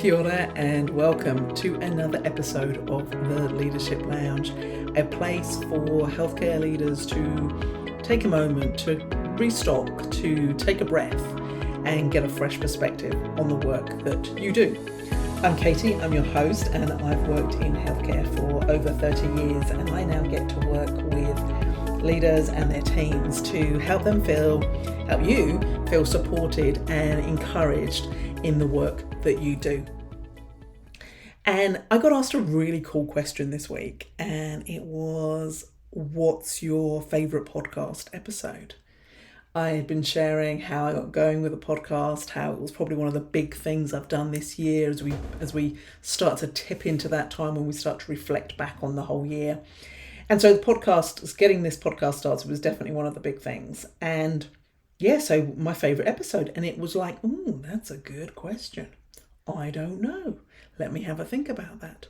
Kia ora and welcome to another episode of the Leadership Lounge, a place for healthcare leaders to take a moment to restock, to take a breath and get a fresh perspective on the work that you do. I'm Katie, I'm your host, and I've worked in healthcare for over 30 years, and I now get to work with leaders and their teams to help you feel supported and encouraged in the work that you do. And I got asked a really cool question this week, and it was, what's your favourite podcast episode? I had been sharing how I got going with the podcast, how it was probably one of the big things I've done this year as we start to tip into that time when we start to reflect back on the whole year. And so getting this podcast started was definitely one of the big things. And yeah, so my favourite episode, and it was like, that's a good question. I don't know. Let me have a think about that.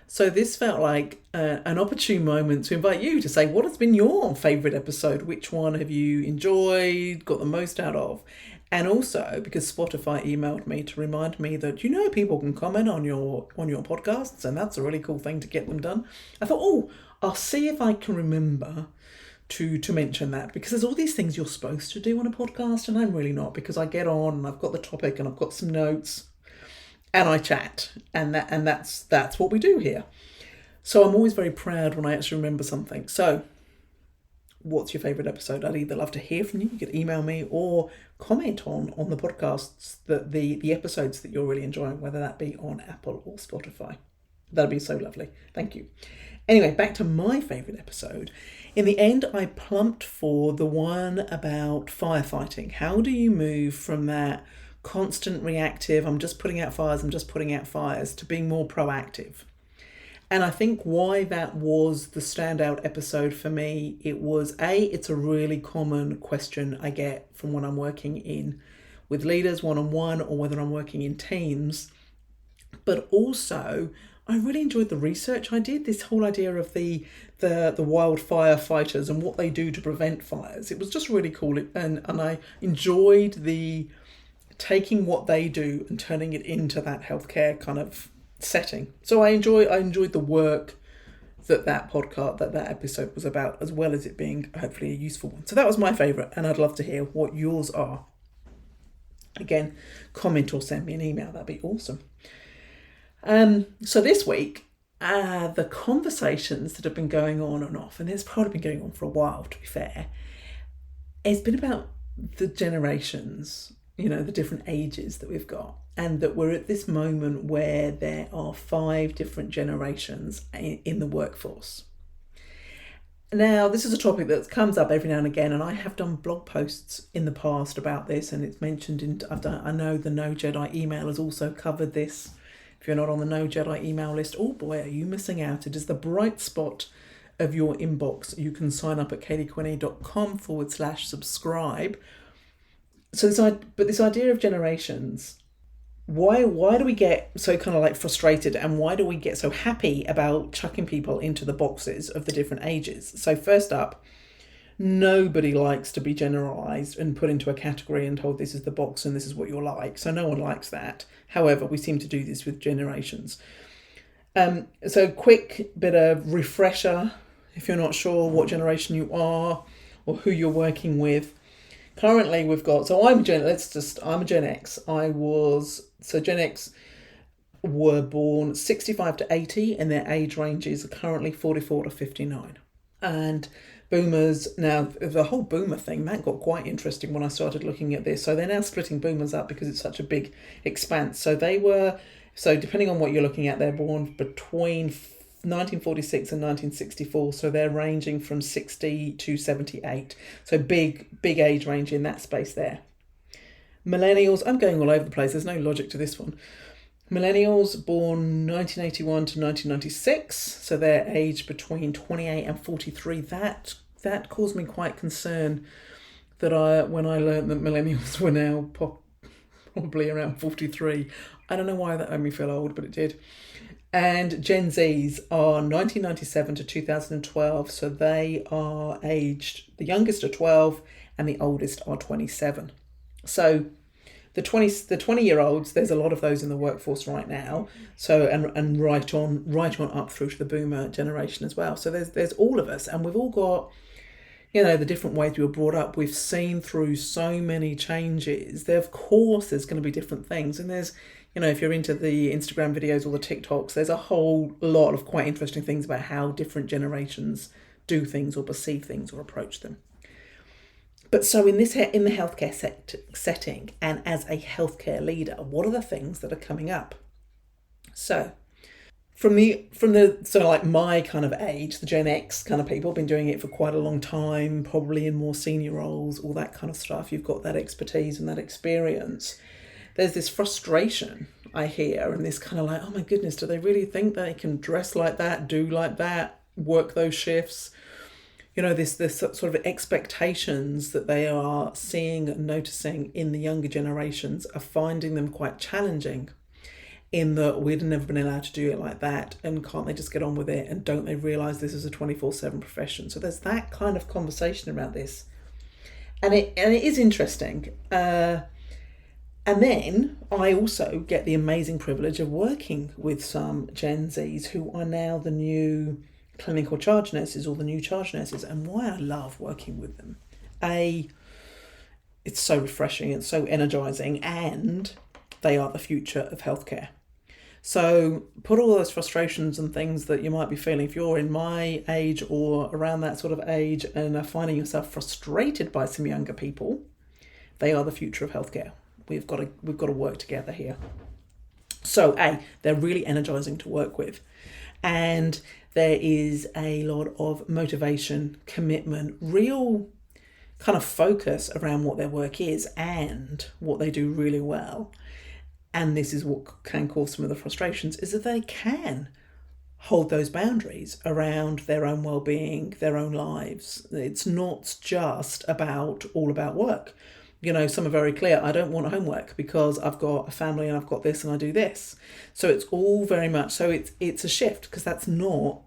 So this felt like an opportune moment to invite you to say, what has been your favourite episode? Which one have you enjoyed, got the most out of? And also, because Spotify emailed me to remind me that, people can comment on your podcasts, and that's a really cool thing to get them done. I thought, I'll see if I can remember to mention that, because there's all these things you're supposed to do on a podcast, and I'm really not, because I get on and I've got the topic and I've got some notes and I chat, and that's what we do here. So I'm always very proud when I actually remember something. So what's your favourite episode? I'd either love to hear from you. You could email me or comment on the podcasts, the episodes that you're really enjoying, whether that be on Apple or Spotify. That'd be so lovely. Thank you. Anyway, back to my favourite episode. In the end, I plumped for the one about firefighting. How do you move from that constant reactive, I'm just putting out fires, to being more proactive? And I think why that was the standout episode for me, it's a really common question I get from when I'm working with leaders one-on-one, or whether I'm working in teams. But also, I really enjoyed the research I did, this whole idea of the wildfire fighters and what they do to prevent fires. It was just really cool, and I enjoyed the taking what they do and turning it into that healthcare kind of setting. So I enjoyed the work that podcast, that episode was about, as well as it being hopefully a useful one. So that was my favourite, and I'd love to hear what yours are. Again, comment or send me an email, that'd be awesome. So this week, the conversations that have been going on and off, and it's probably been going on for a while, to be fair, it's been about the generations, the different ages that we've got, and that we're at this moment where there are 5 different generations in the workforce. Now, this is a topic that comes up every now and again, and I have done blog posts in the past about this, and it's mentioned I know the No Jedi email has also covered this. If you're not on the No Jedi email list, oh boy, are you missing out. It is the bright spot of your inbox. You can sign up at katiequinney.com/subscribe. So this idea of generations, why do we get so kind of like frustrated, and why do we get so happy about chucking people into the boxes of the different ages? So first up, nobody likes to be generalised and put into a category and told this is the box and this is what you're like. So no one likes that. However, we seem to do this with generations. So quick bit of refresher, if you're not sure what generation you are or who you're working with. Currently we've got, I'm a Gen X. Gen X were born 65 to 80, and their age ranges are currently 44 to 59. And boomers, now the whole boomer thing, that got quite interesting when I started looking at this. So they're now splitting boomers up because it's such a big expanse. So depending on what you're looking at, they're born between 1946 and 1964, so they're ranging from 60 to 78. So big age range in that space there. Millennials, I'm going all over the place, there's no logic to this one. Millennials born 1981 to 1996, so they're aged between 28 and 43. That caused me quite concern when I learned that millennials were now probably around 43. I don't know why that made me feel old, but it did. And Gen Zs are 1997 to 2012, so they are aged, the youngest are 12 and the oldest are 27. So the 20-year-olds, there's a lot of those in the workforce right now. So and right on up through to the boomer generation as well. So there's all of us, and we've all got, the different ways we were brought up. We've seen through so many changes. Of course, there's going to be different things. And there's, if you're into the Instagram videos or the TikToks, there's a whole lot of quite interesting things about how different generations do things or perceive things or approach them. But so in the healthcare setting and as a healthcare leader, what are the things that are coming up? So from like my kind of age, the Gen X kind of people, been doing it for quite a long time, probably in more senior roles, all that kind of stuff. You've got that expertise and that experience. There's this frustration I hear, and this kind of like, oh my goodness, do they really think they can dress like that, do like that, work those shifts? This sort of expectations that they are seeing and noticing in the younger generations are finding them quite challenging, in that we'd never been allowed to do it like that, and can't they just get on with it, and don't they realise this is a 24/7 profession? So there's that kind of conversation around this, and it is interesting. And then I also get the amazing privilege of working with some Gen Zs who are now the new clinical charge nurses or the new charge nurses, and why I love working with them. It's so refreshing, it's so energising, and they are the future of healthcare. So put all those frustrations and things that you might be feeling, if you're in my age or around that sort of age and are finding yourself frustrated by some younger people, they are the future of healthcare. We've got to work together here. So they're really energising to work with, and there is a lot of motivation, commitment, real kind of focus around what their work is and what they do really well. And this is what can cause some of the frustrations, is that they can hold those boundaries around their own well-being, their own lives. It's not just all about work. Some are very clear, I don't want homework because I've got a family and I've got this and I do this. So it's all very much, so it's a shift, because that's not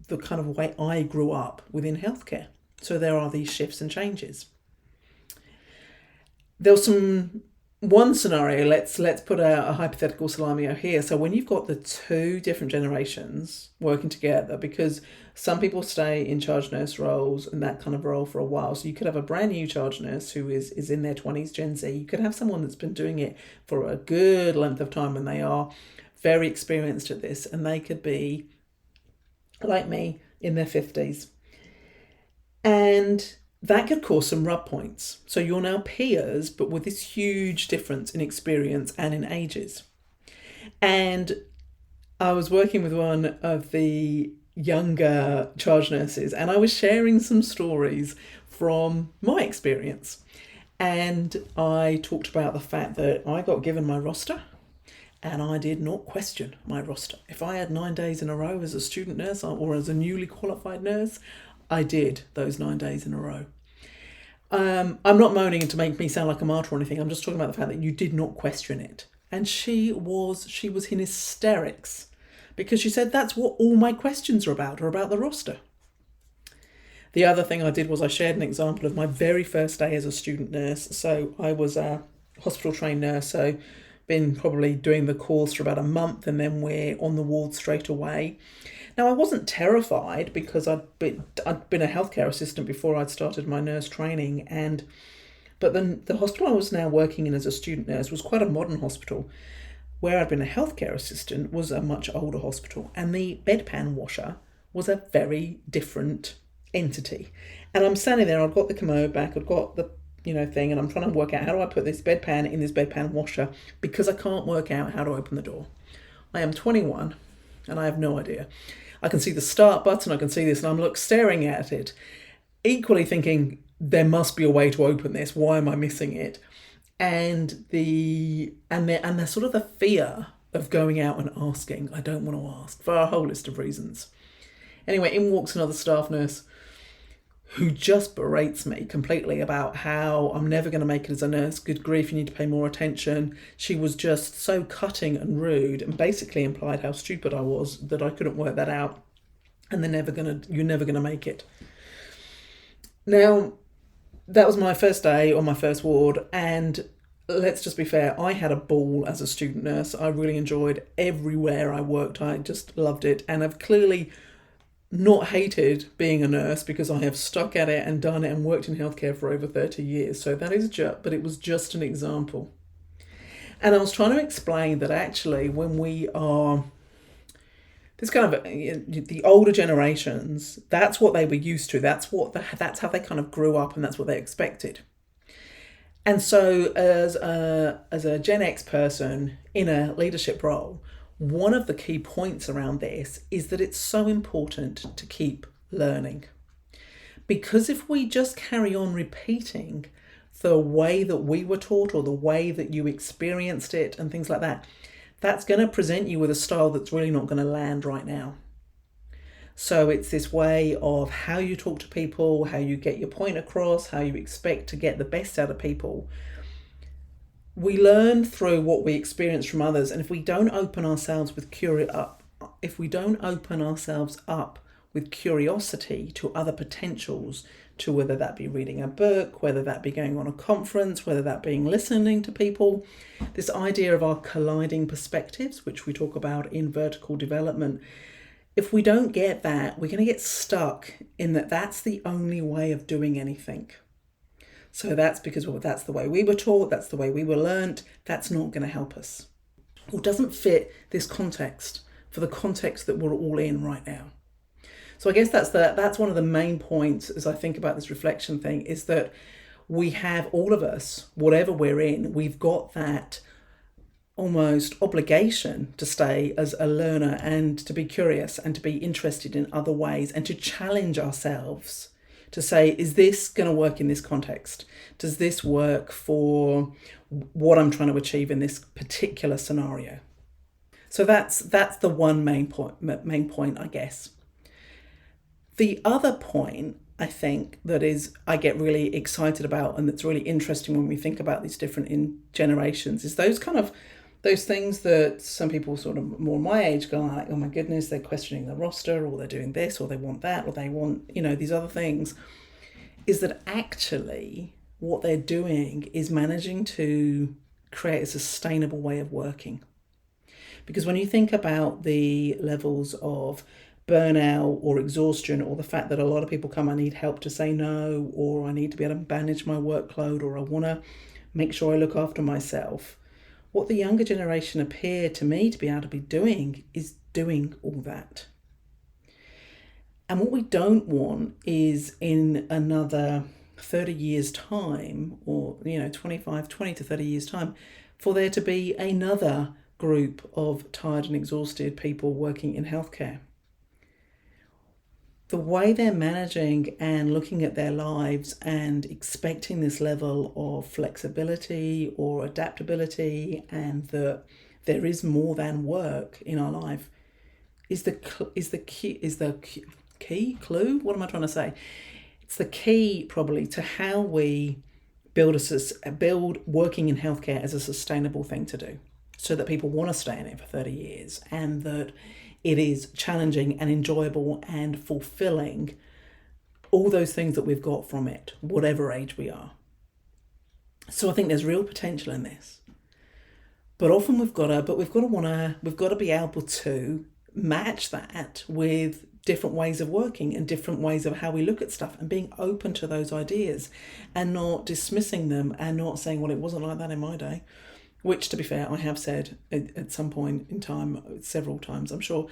the kind of way I grew up within healthcare. So there are these shifts and changes. There was one scenario, let's put a hypothetical scenario here. So when you've got the two different generations working together, because some people stay in charge nurse roles and that kind of role for a while. So you could have a brand new charge nurse who is in their 20s, Gen Z. You could have someone that's been doing it for a good length of time and they are very experienced at this, and they could be, like me, in their 50s. And that could cause some rub points. So you're now peers, but with this huge difference in experience and in ages. And I was working with one of the younger charge nurses, and I was sharing some stories from my experience. And I talked about the fact that I got given my roster, and I did not question my roster. If I had 9 days in a row as a student nurse or as a newly qualified nurse, I did those 9 days in a row. I'm not moaning to make me sound like a martyr or anything. I'm just talking about the fact that you did not question it. And she was in hysterics, because she said, that's what all my questions are about the roster. The other thing I did was I shared an example of my very first day as a student nurse. So I was a hospital trained nurse, so been probably doing the course for about a month, and then we're on the ward straight away. Now, I wasn't terrified because I'd been a healthcare assistant before I'd started my nurse training, but then the hospital I was now working in as a student nurse was quite a modern hospital. Where I'd been a healthcare assistant was a much older hospital, and the bedpan washer was a very different entity. And I'm standing there, I've got the commode back, I've got the thing, and I'm trying to work out, how do I put this bedpan in this bedpan washer, because I can't work out how to open the door. I am 21 and I have no idea. I can see the start button, I can see this, and I'm staring at it, equally thinking, there must be a way to open this, why am I missing it? And the sort of the fear of going out and asking. I don't want to ask for a whole list of reasons. Anyway, in walks another staff nurse who just berates me completely about how I'm never going to make it as a nurse. Good grief, you need to pay more attention. She was just so cutting and rude, and basically implied how stupid I was, that I couldn't work that out, and you're never going to make it. Now, that was my first day on my first ward, and let's just be fair, I had a ball as a student nurse. I really enjoyed everywhere I worked. I just loved it. And I've clearly not hated being a nurse because I have stuck at it and done it and worked in healthcare for over 30 years. So that is but it was just an example. And I was trying to explain that actually when we are this kind of the older generations, that's what they were used to. That's how they kind of grew up, and that's what they expected. And so as a Gen X person in a leadership role, one of the key points around this is that it's so important to keep learning. Because if we just carry on repeating the way that we were taught or the way that you experienced it and things like that, that's going to present you with a style that's really not going to land right now. So it's this way of how you talk to people, how you get your point across, how you expect to get the best out of people. We learn through what we experience from others, and if we don't open ourselves with curiosity to other potentials, to whether that be reading a book, whether that be going on a conference, whether that being listening to people, this idea of our colliding perspectives, which we talk about in vertical development, if we don't get that, we're going to get stuck in that's the only way of doing anything. So that's because that's the way we were taught, that's the way we were learnt, that's not going to help us. Or doesn't fit this context, for the context that we're all in right now. So I guess that's one of the main points as I think about this reflection thing, is that we have, all of us, whatever we're in, we've got that almost obligation to stay as a learner and to be curious and to be interested in other ways and to challenge ourselves to say, is this going to work in this context? Does this work for what I'm trying to achieve in this particular scenario? So that's the one main point, I guess. The other point, I think, I get really excited about, and that's really interesting when we think about these different generations, is those things that some people sort of more my age go like, oh my goodness, they're questioning the roster, or they're doing this, or they want that, or they want, these other things, is that actually what they're doing is managing to create a sustainable way of working. Because when you think about the levels of burnout or exhaustion, or the fact that a lot of people come, I need help to say no, or I need to be able to manage my workload, or I want to make sure I look after myself, what the younger generation appear to me to be able to be doing is doing all that. And what we don't want is in another 30 years time, or 20 to 30 years time, for there to be another group of tired and exhausted people working in healthcare. The way they're managing and looking at their lives and expecting this level of flexibility or adaptability, and that there is more than work in our life, is the key clue. What am I trying to say? It's the key probably to how we build working in healthcare as a sustainable thing to do, so that people want to stay in it for 30 years, and that it is challenging and enjoyable and fulfilling, all those things that we've got from it, whatever age we are. So I think there's real potential in this. But often we've got to be able to match that with different ways of working and different ways of how we look at stuff, and being open to those ideas and not dismissing them and not saying, well, it wasn't like that in my day. Which, to be fair, I have said at some point in time, several times, I'm sure.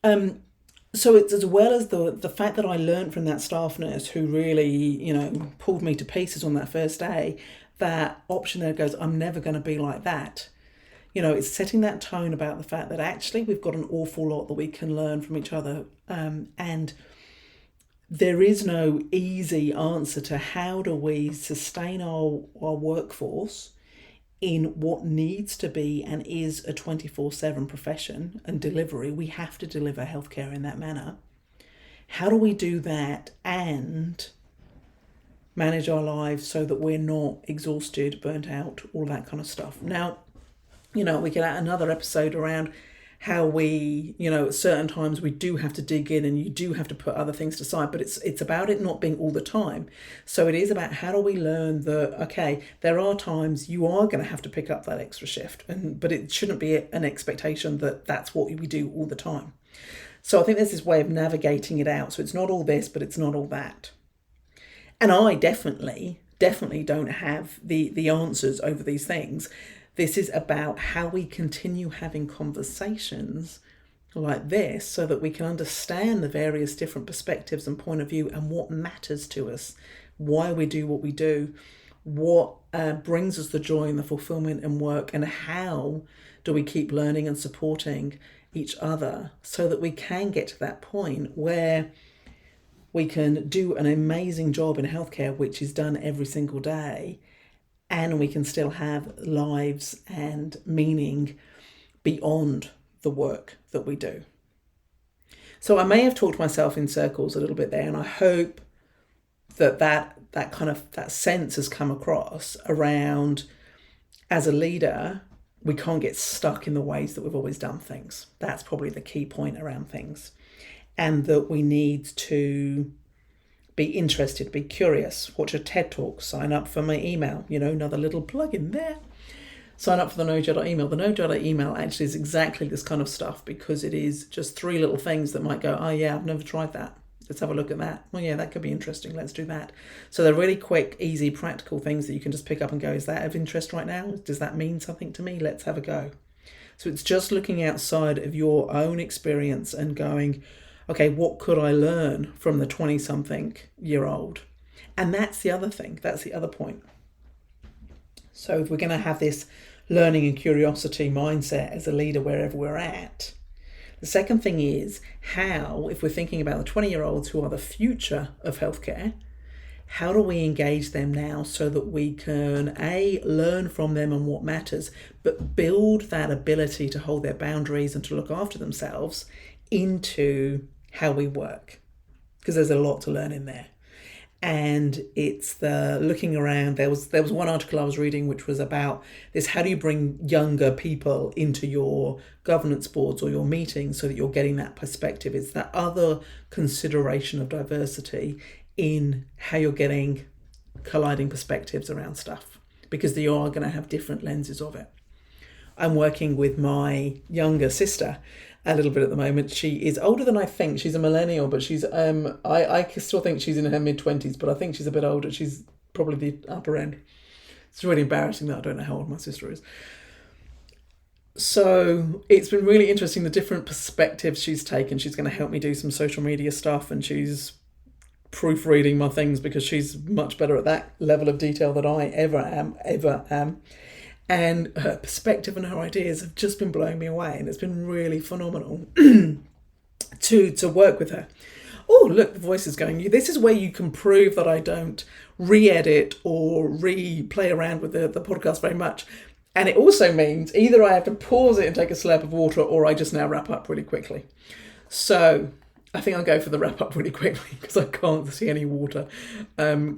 So it's as well as the fact that I learned from that staff nurse who really, pulled me to pieces on that first day, that option there goes, I'm never going to be like that. It's setting that tone about the fact that actually we've got an awful lot that we can learn from each other. And there is no easy answer to how do we sustain our workforce in what needs to be and is a 24/7 profession and delivery. We have to deliver healthcare in that manner. How do we do that and manage our lives so that we're not exhausted, burnt out, all that kind of stuff? Now, we could add another episode around how we, at certain times we do have to dig in and you do have to put other things aside, but it's about it not being all the time. So it is about how do we learn that, okay, there are times you are going to have to pick up that extra shift, but it shouldn't be an expectation that that's what we do all the time. So I think there's this way of navigating it out. So it's not all this, but it's not all that. And I definitely don't have the answers over these things. This is about how we continue having conversations like this so that we can understand the various different perspectives and point of view and what matters to us, why we do what we do, what brings us the joy and the fulfillment in work, and how do we keep learning and supporting each other so that we can get to that point where we can do an amazing job in healthcare, which is done every single day, and we can still have lives and meaning beyond the work that we do. So I may have talked myself in circles a little bit there, and I hope that sense has come across around, as a leader, we can't get stuck in the ways that we've always done things. That's probably the key point around things. And that we need to be interested, be curious, watch a TED Talk, sign up for my email, another little plug in there. Sign up for the No Jedi email. The No Jedi email actually is exactly this kind of stuff, because it is just 3 little things that might go, oh yeah, I've never tried that. Let's have a look at that. Well, yeah, that could be interesting. Let's do that. So they're really quick, easy, practical things that you can just pick up and go, is that of interest right now? Does that mean something to me? Let's have a go. So it's just looking outside of your own experience and going, okay, what could I learn from the 20-something-year-old? And that's the other thing. That's the other point. So if we're going to have this learning and curiosity mindset as a leader wherever we're at, the second thing is how, if we're thinking about the 20-year-olds who are the future of healthcare, how do we engage them now so that we can, A, learn from them and what matters, but build that ability to hold their boundaries and to look after themselves into how we work? Because there's a lot to learn in there. And it's the looking around. There was one article I was reading which was about this: how do you bring younger people into your governance boards or your meetings so that you're getting that perspective? It's that other consideration of diversity in how you're getting colliding perspectives around stuff, because you are going to have different lenses of it. I'm working with my younger sister a little bit at the moment. She is older than I think. She's a millennial, but she's I still think she's in her mid-20s, but I think she's a bit older. She's probably the upper end. It's really embarrassing that I don't know how old my sister is. So it's been really interesting, the different perspectives she's taken. She's going to help me do some social media stuff, and she's proofreading my things because she's much better at that level of detail than I ever am. And her perspective and her ideas have just been blowing me away, and it's been really phenomenal to work with her. Oh, look, the voice is going. This is where you can prove that I don't re-edit or play around with the podcast very much. And it also means either I have to pause it and take a slurp of water, or I just now wrap up really quickly. So I think I'll go for the wrap up really quickly because I can't see any water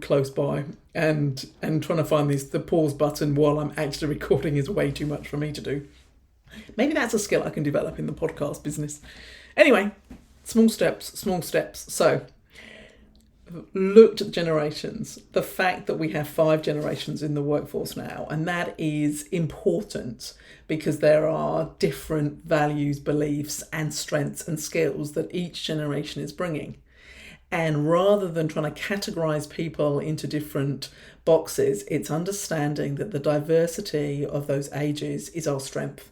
close by, and trying to find the pause button while I'm actually recording is way too much for me to do. Maybe that's a skill I can develop in the podcast business. Anyway, small steps. So looked at generations, the fact that we have 5 generations in the workforce now, and that is important because there are different values, beliefs and strengths and skills that each generation is bringing. And rather than trying to categorize people into different boxes, it's understanding that the diversity of those ages is our strength,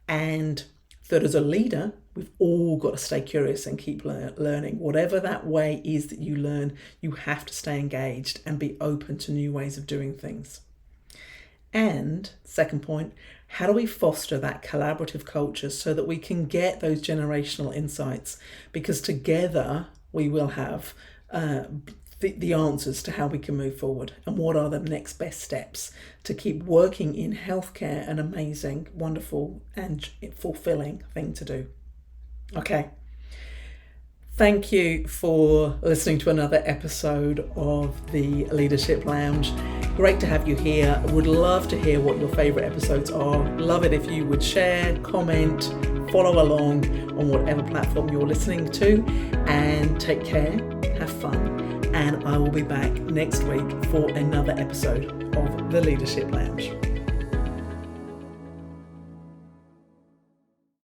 and that as a leader, we've all got to stay curious and keep learning. Whatever that way is that you learn, you have to stay engaged and be open to new ways of doing things. And second point, how do we foster that collaborative culture so that we can get those generational insights? Because together we will have the answers to how we can move forward and what are the next best steps to keep working in healthcare, an amazing, wonderful and fulfilling thing to do. Okay. Thank you for listening to another episode of the Leadership Lounge. Great to have you here. I would love to hear what your favourite episodes are. Love it if you would share, comment, follow along on whatever platform you're listening to, and take care, have fun, and I will be back next week for another episode of the Leadership Lounge.